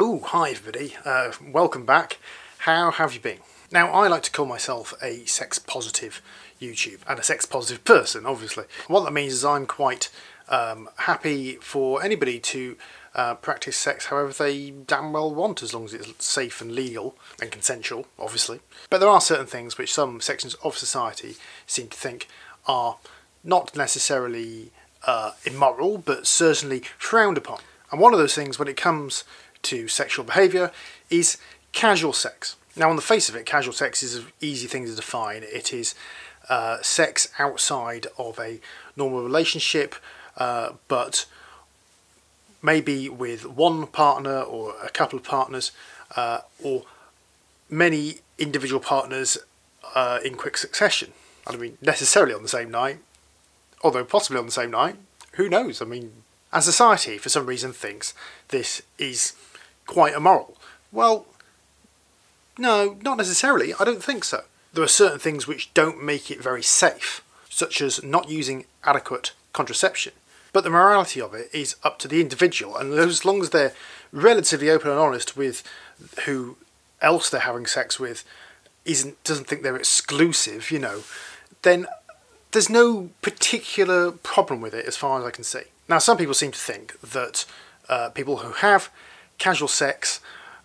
Ooh, hi everybody, welcome back. How have you been? Now, I like to call myself a sex positive YouTube and a sex positive person, obviously. What that means is I'm quite happy for anybody to practice sex however they damn well want, as long as it's safe and legal and consensual, obviously. But there are certain things which some sections of society seem to think are not necessarily immoral, but certainly frowned upon. And one of those things when it comes to sexual behaviour is casual sex. Now, on the face of it, casual sex is an easy thing to define. It is sex outside of a normal relationship, but maybe with one partner or a couple of partners, or many individual partners in quick succession. I don't mean necessarily on the same night, although possibly on the same night. Who knows? I mean, and society, for some reason, thinks this is quite immoral. Well, no, not necessarily. I don't think so. There are certain things which don't make it very safe, such as not using adequate contraception. But the morality of it is up to the individual, and as long as they're relatively open and honest with who else they're having sex with, doesn't think they're exclusive, you know, then there's no particular problem with it as far as I can see. Now, some people seem to think that people who have casual sex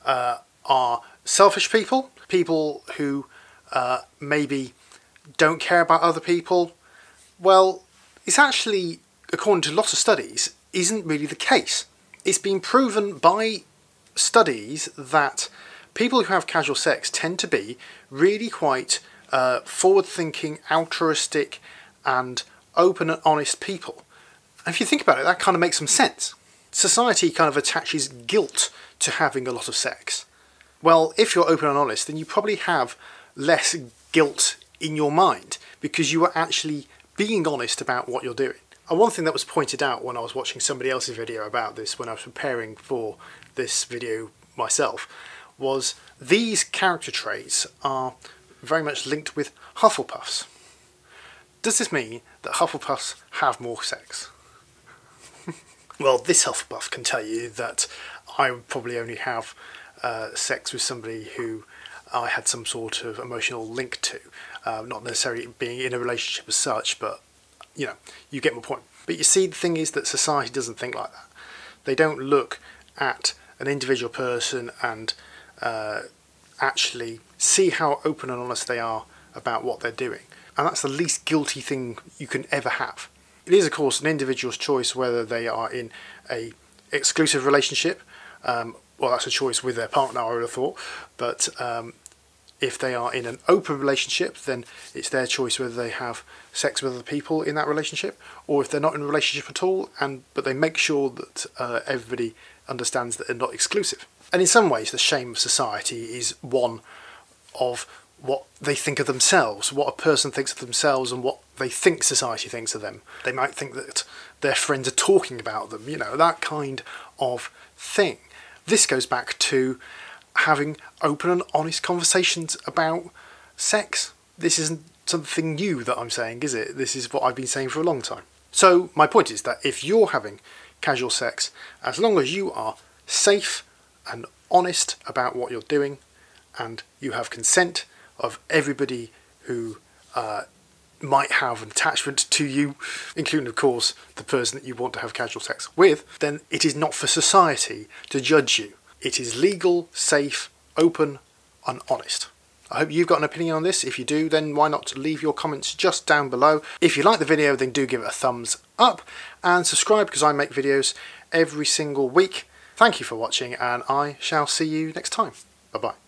are selfish people, people who maybe don't care about other people. Well, it's actually, according to lots of studies, isn't really the case. It's been proven by studies that people who have casual sex tend to be really quite forward-thinking, altruistic and open and honest people. And if you think about it, that kind of makes some sense. Society kind of attaches guilt to having a lot of sex. Well, if you're open and honest, then you probably have less guilt in your mind because you are actually being honest about what you're doing. And one thing that was pointed out when I was watching somebody else's video about this, when I was preparing for this video myself, was these character traits are very much linked with Hufflepuffs. Does this mean that Hufflepuffs have more sex? Well, this Hufflepuff can tell you that I would probably only have sex with somebody who I had some sort of emotional link to. Not necessarily being in a relationship as such, but, you know, you get my point. But you see, the thing is that society doesn't think like that. They don't look at an individual person and actually see how open and honest they are about what they're doing. And that's the least guilty thing you can ever have. It is, of course, an individual's choice whether they are in a exclusive relationship. Well, that's a choice with their partner, I would have thought. But if they are in an open relationship, then it's their choice whether they have sex with other people in that relationship, or if they're not in a relationship at all, but they make sure that everybody understands that they're not exclusive. And in some ways, the shame of society is one of what they think of themselves, what a person thinks of themselves and what they think society thinks of them. They might think that their friends are talking about them, you know, that kind of thing. This goes back to having open and honest conversations about sex. This isn't something new that I'm saying, is it? This is what I've been saying for a long time. So my point is that if you're having casual sex, as long as you are safe and honest about what you're doing and you have consent of everybody who might have an attachment to you, including, of course, the person that you want to have casual sex with, then it is not for society to judge you. It is legal, safe, open, and honest. I hope you've got an opinion on this. If you do, then why not leave your comments just down below. If you like the video, then do give it a thumbs up and subscribe, because I make videos every single week. Thank you for watching, and I shall see you next time. Bye-bye.